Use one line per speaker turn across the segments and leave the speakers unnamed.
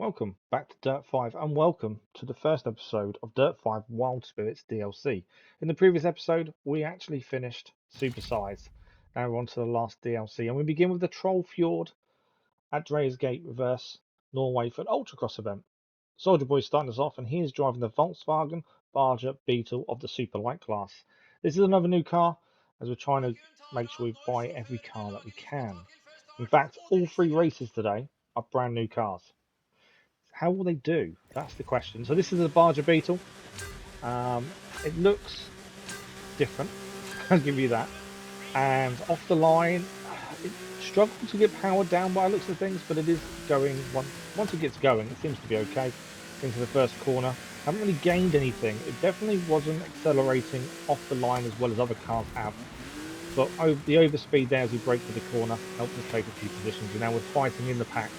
Welcome back to Dirt 5 and welcome to the first episode of Dirt 5 Wild Spirits DLC. In the previous episode, we actually finished Super Size. Now we're on to the last DLC and we begin with the Trollfjord at Dreyers Gate Reverse, Norway for an Ultracross event. Soldierboy starting us off and he is driving the Volkswagen Baja Beetle of the Super Lite class. This is another new car as we're trying to make sure we buy every car that we can. In fact, all three races today are brand new cars. How will they do? That's the question. So this is a Baja Beetle. It looks different, I'll give you that. And off the line, it struggled to get powered down by looks of things, but it is going, once it gets going, it seems to be okay. Into the first corner. Haven't really gained anything. It definitely wasn't accelerating off the line as well as other cars have. But the overspeed there as we break for the corner helped us take a few positions. And now we're fighting in the pack.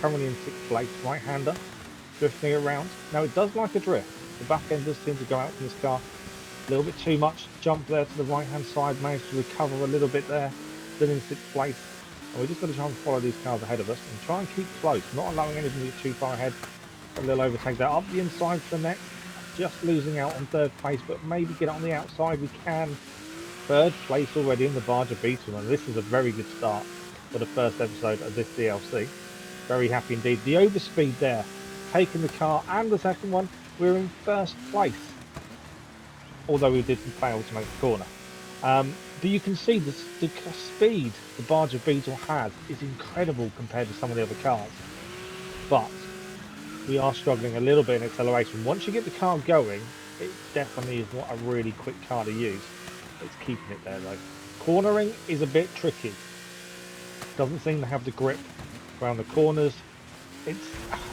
Currently in 6th place, right-hander, drifting around. Now it does like a drift. The back end does seem to go out from this car a little bit too much. Jump there to the right-hand side, managed to recover a little bit there. Still in 6th place. And we're just going to try and follow these cars ahead of us and try and keep close, not allowing anything to get too far ahead. A little overtake there, up the inside for the next. Just losing out on 3rd place, but maybe get on the outside. We can. 3rd place already in the Baja Beetle, and this is a very good start for the first episode of this DLC. Very happy indeed. The overspeed there, taking the car and the second one, we're in 1st place. Although we did fail to make the corner. But you can see the speed the Baja Beetle has is incredible compared to some of the other cars. But we are struggling a little bit in acceleration. Once you get the car going, it definitely is not a really quick car to use. It's keeping it there though. Cornering is a bit tricky. Doesn't seem to have the grip around the corners. It's,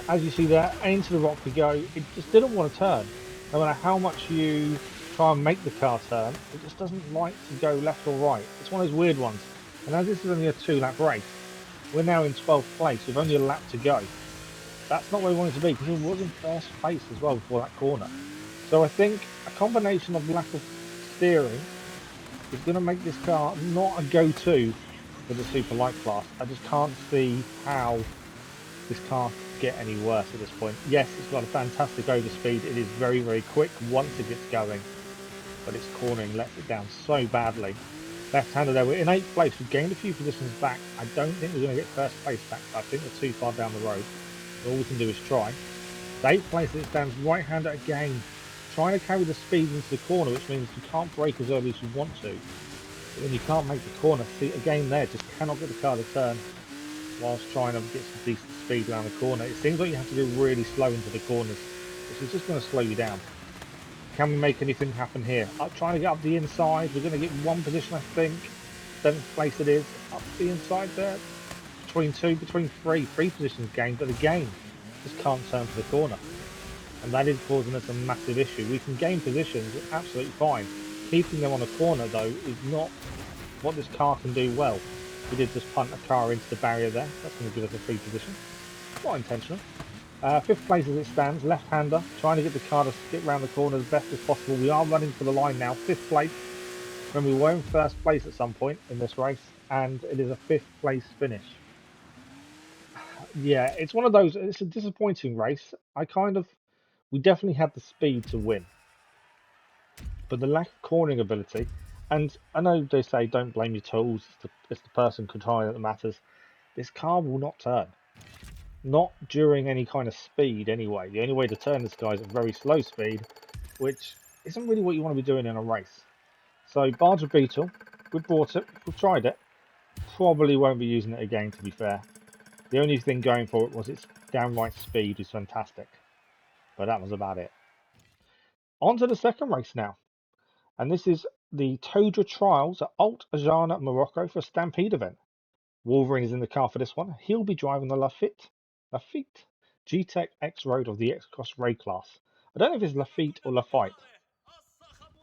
as you see there, into the rock we go. It just didn't want to turn. No matter how much you try and make the car turn, it just doesn't like to go left or right. It's one of those weird ones. And as this is only a 2-lap race, we're now in 12th place with only a lap to go. That's not where we wanted to be because it was in 1st place as well before that corner. So I think a combination of lack of steering is going to make this car not a go-to for the Super Lite class. I just can't see how this car could get any worse at this point. Yes, it's got a fantastic overspeed. It is very, very quick once it gets going, but its cornering lets it down so badly. Left-hander there, we're in 8th place. We've gained a few positions back. I don't think we're going to get 1st place back. I think we're too far down the road. All we can do is try. 8th place it stands, right-hander again. Trying to carry the speed into the corner, which means you can't brake as early as you want to. But when you can't make the corner, see again there, just cannot get the car to turn whilst trying to get some decent speed around the corner. It seems like you have to do really slow into the corners, which is just going to slow you down. Can we make anything happen here? I'm trying to get up the inside. We're going to get one position, I think. 7th place it is. Up the inside there. Between three positions gained, but again, just can't turn for the corner. And that is causing us a massive issue. We can gain positions absolutely fine. Keeping them on a corner though is not what this car can do well. We did just punt a car into the barrier there. That's going to give us a free position. Not intentional. 5th place as it stands, left-hander, trying to get the car to skip around the corner as best as possible. We are running for the line now, 5th place. When we were in 1st place at some point in this race, and it is a 5th place finish. Yeah, it's one of those, it's a disappointing race. We definitely had the speed to win. But the lack of cornering ability, and I know they say don't blame your tools, it's the person controlling that matters. This car will not turn. Not during any kind of speed anyway. The only way to turn this guy is at very slow speed, which isn't really what you want to be doing in a race. So Baja Beetle, we bought it, we've tried it. Probably won't be using it again, to be fair. The only thing going for it was its downright speed is fantastic. But that was about it. On to the second race now. And this is the Todra Trials at Ait Ojana, Morocco for a Stampede event. Wolverine is in the car for this one. He'll be driving the Laffite G-Tec X-Road of the X-Cross Ray class. I don't know if it's Laffite or Laffite.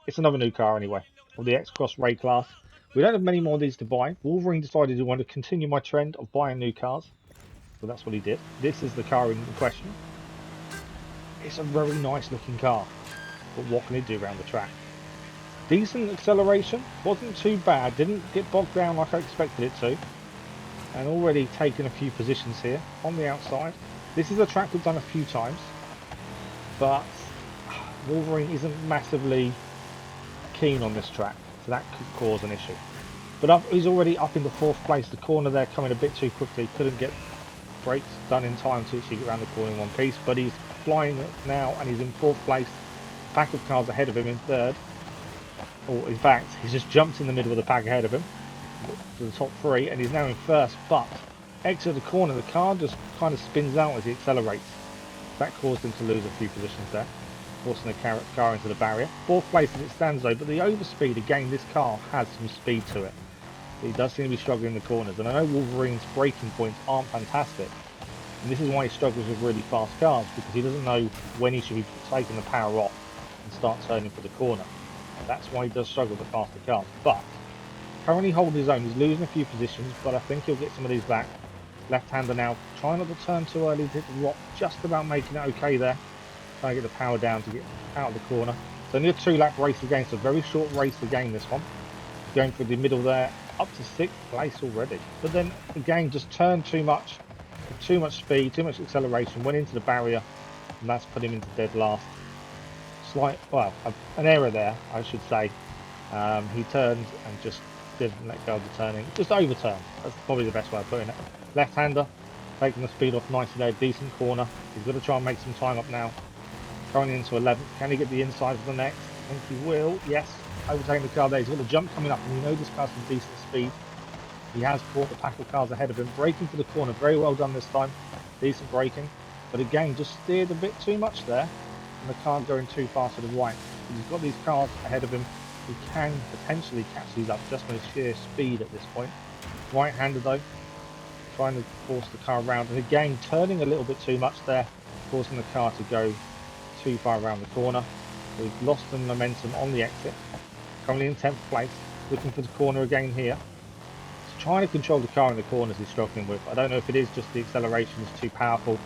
It's another new car anyway, of the X-Cross Ray class. We don't have many more of these to buy. Wolverine decided he wanted to continue my trend of buying new cars. So that's what he did. This is the car in question. It's a very nice looking car. But what can it do around the track? Decent acceleration, wasn't too bad, didn't get bogged down like I expected it to. And already taken a few positions here on the outside. This is a track we've done a few times, but Wolverine isn't massively keen on this track, so that could cause an issue. But he's already up in the 4th place. The corner there coming a bit too quickly, couldn't get brakes done in time to actually get around the corner in one piece, but he's flying it now and he's in 4th place. Pack of cars ahead of him in 3rd. Or in fact, he's just jumped in the middle of the pack ahead of him to the top 3, and he's now in 1st, but exit the corner, the car just kind of spins out as he accelerates. That caused him to lose a few positions there, forcing the car into the barrier. 4th place as it stands though, but the overspeed, again, this car has some speed to it. He does seem to be struggling in the corners, and I know Wolverine's braking points aren't fantastic, and this is why he struggles with really fast cars, because he doesn't know when he should be taking the power off and start turning for the corner. That's why he does struggle with faster cars, but currently holding his own. He's losing a few positions, but I think he'll get some of these back. Left-hander now, trying not to turn too early to hit the rock, just about making it okay there. Trying to get the power down to get out of the corner. It's only a 2-lap race again, so a very short race again this one. Going through the middle there, up to 6th place already. But then again, just turned too much speed, too much acceleration, went into the barrier, and that's put him into dead last. Well, an error there, I should say. He turned and just didn't let go of the turning, just overturned. That's probably the best way of putting it. Left-hander, taking the speed off nicely there, decent corner. He's got to try and make some time up now. Going into 11th, can he get the inside of the next? I think he will, yes. Overtaking the car there, he's got the jump coming up, and you know this car's some decent speed. He has caught the pack of cars ahead of him, braking for the corner, very well done this time. Decent braking, but again, just steered a bit too much there, and the car going too far to the right. He's got these cars ahead of him. He can potentially catch these up just with sheer speed at this point. Right-handed though, trying to force the car around, and again turning a little bit too much there, forcing the car to go too far around the corner. We've lost some momentum on the exit. Currently in 10th place, looking for the corner again here. He's trying to control the car in the corners he's struggling with. I don't know if it is just the acceleration is too powerful.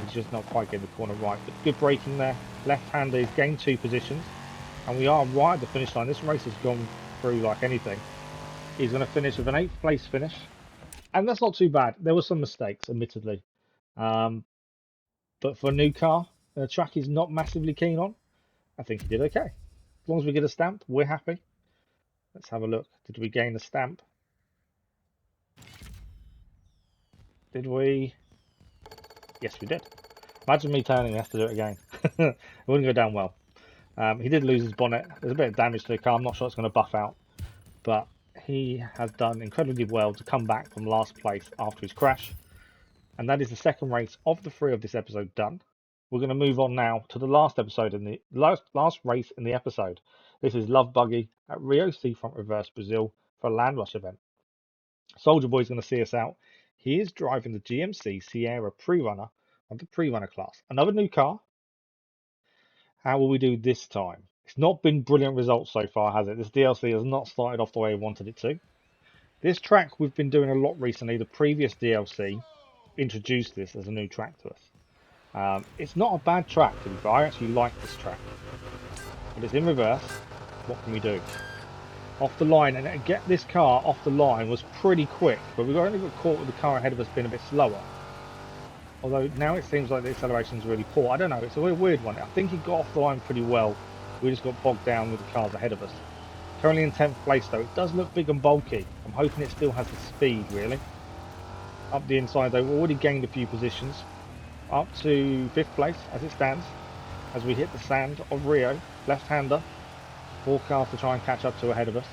He's just not quite getting the corner right, but good braking there. Left-hander, he's gained 2 positions. And we are right at the finish line. This race has gone through like anything. He's going to finish with an 8th place finish. And that's not too bad. There were some mistakes, admittedly. But for a new car, a track he's not massively keen on, I think he did okay. As long as we get a stamp, we're happy. Let's have a look. Did we gain a stamp? Did we? Yes, we did. Imagine me turning and have to do it again. It wouldn't go down well. He did lose his bonnet. There's a bit of damage to the car. I'm not sure it's going to buff out, but he has done incredibly well to come back from last place after his crash. And that is the second race of the 3 of this episode done. We're going to move on now to the last episode in the last race in the episode. This is Love Buggy at Rio Seafront Reverse, Brazil for a land rush event. Soldierboy is going to see us out. He is driving the GMC Sierra PreRunner of the PreRunner class. Another new car. How will we do this time? It's not been brilliant results so far, has it? This DLC has not started off the way I wanted it to. This track we've been doing a lot recently. The previous DLC introduced this as a new track to us. It's not a bad track, to be fair. I actually like this track. But it's in reverse. What can we do? Off the line, and to get this car off the line was pretty quick, but we only got caught with the car ahead of us being a bit slower. Although now it seems like the acceleration is really poor. I don't know, it's a weird one. I think he got off the line pretty well. We just got bogged down with the cars ahead of us. Currently in 10th place though. It does look big and bulky. I'm hoping it still has the speed really. Up the inside though, we've already gained a few positions. Up to 5th place as it stands. As we hit the sand of Rio. Left-hander. 4 cars to try and catch up to ahead of us.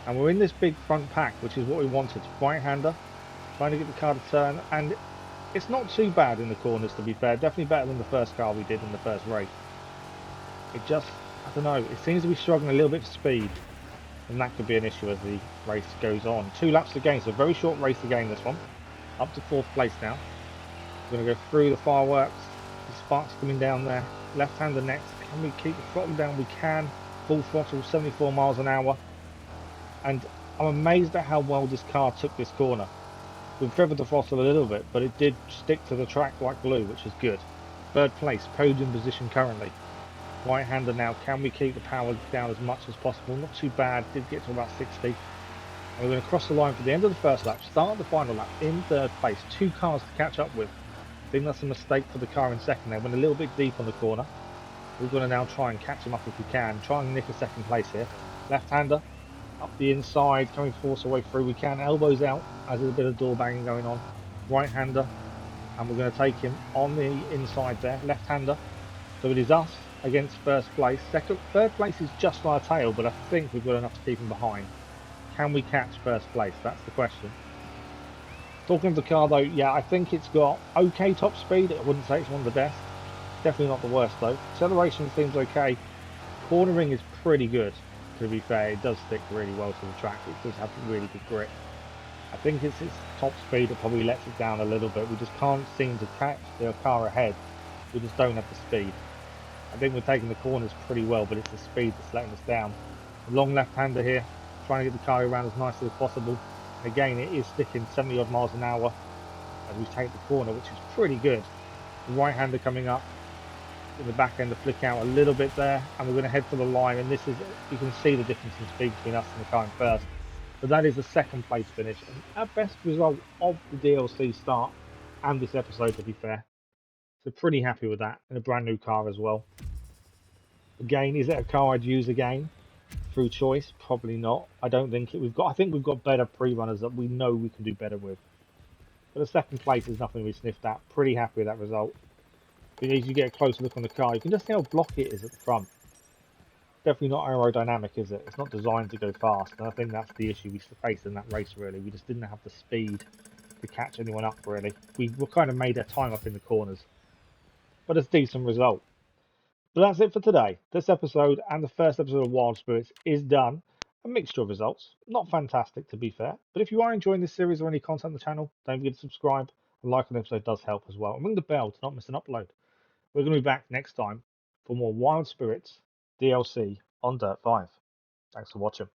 And we're in this big front pack, which is what we wanted. Right-hander. Trying to get the car to turn, and it's not too bad in the corners, to be fair. Definitely better than the first car we did in the first race. It just, I don't know, it seems to be struggling a little bit for speed. And that could be an issue as the race goes on. 2 laps to gain, so a very short race to gain this one. Up to 4th place now. We're going to go through the fireworks. The sparks coming down there. Left-hander next. Can we keep the throttle down? We can. Full throttle, 74 miles an hour. And I'm amazed at how well this car took this corner. We've feathered the throttle a little bit, but it did stick to the track like glue, which is good. 3rd place, podium position currently. Right-hander now, can we keep the power down as much as possible? Not too bad, did get to about 60. And we're going to cross the line for the end of the first lap, start the final lap in 3rd place. 2 cars to catch up with. think that's a mistake for the car in second there. Went a little bit deep on the corner. We're going to now try and catch him up if we can. Try and nick a second place here. Left-hander up the inside, coming to force our way through. We can. Elbows out as there's a bit of door banging going on. Right-hander. And we're going to take him on the inside there. Left-hander. So it is us against first place. Third place is just on our tail, but I think we've got enough to keep him behind. Can we catch first place? That's the question. Talking of the car though, yeah, I think it's got okay top speed. I wouldn't say it's one of the best. Definitely not the worst though. Acceleration seems okay. Cornering is pretty good, to be fair. It does stick really well to the track. It does have really good grip. I think it's its top speed that probably lets it down a little bit. We just can't seem to catch the car ahead. We just don't have the speed. I think we're taking the corners pretty well, but it's the speed that's letting us down. A long left-hander here, trying to get the car around as nicely as possible. Again, it is sticking 70 odd miles an hour as we take the corner, which is pretty good. The right-hander coming up in the back end to flick out a little bit there, and we're going to head for the line. And this is, you can see the difference in speed between us and the car in first. But that is a second place finish, and our best result of the DLC start and this episode, to be fair. So pretty happy with that, in a brand new car as well. Again, is it a car I'd use again through choice? Probably not. I don't think it. I think we've got better pre-runners that we know we can do better with. But a second place is nothing we sniffed at. Pretty happy with that result. But as you get a closer look on the car, you can just see how blocky it is at the front. Definitely not aerodynamic, is it? It's not designed to go fast, and I think that's the issue we faced in that race, really. We just didn't have the speed to catch anyone up, really. We were kind of made our time up in the corners. But it's a decent result. But that's it for today. This episode and the first episode of Wild Spirits is done. A mixture of results. Not fantastic, to be fair. But if you are enjoying this series or any content on the channel, don't forget to subscribe. And like an episode does help as well. And ring the bell to not miss an upload. We're going to be back next time for more Wild Spirits DLC on Dirt 5. Thanks for watching.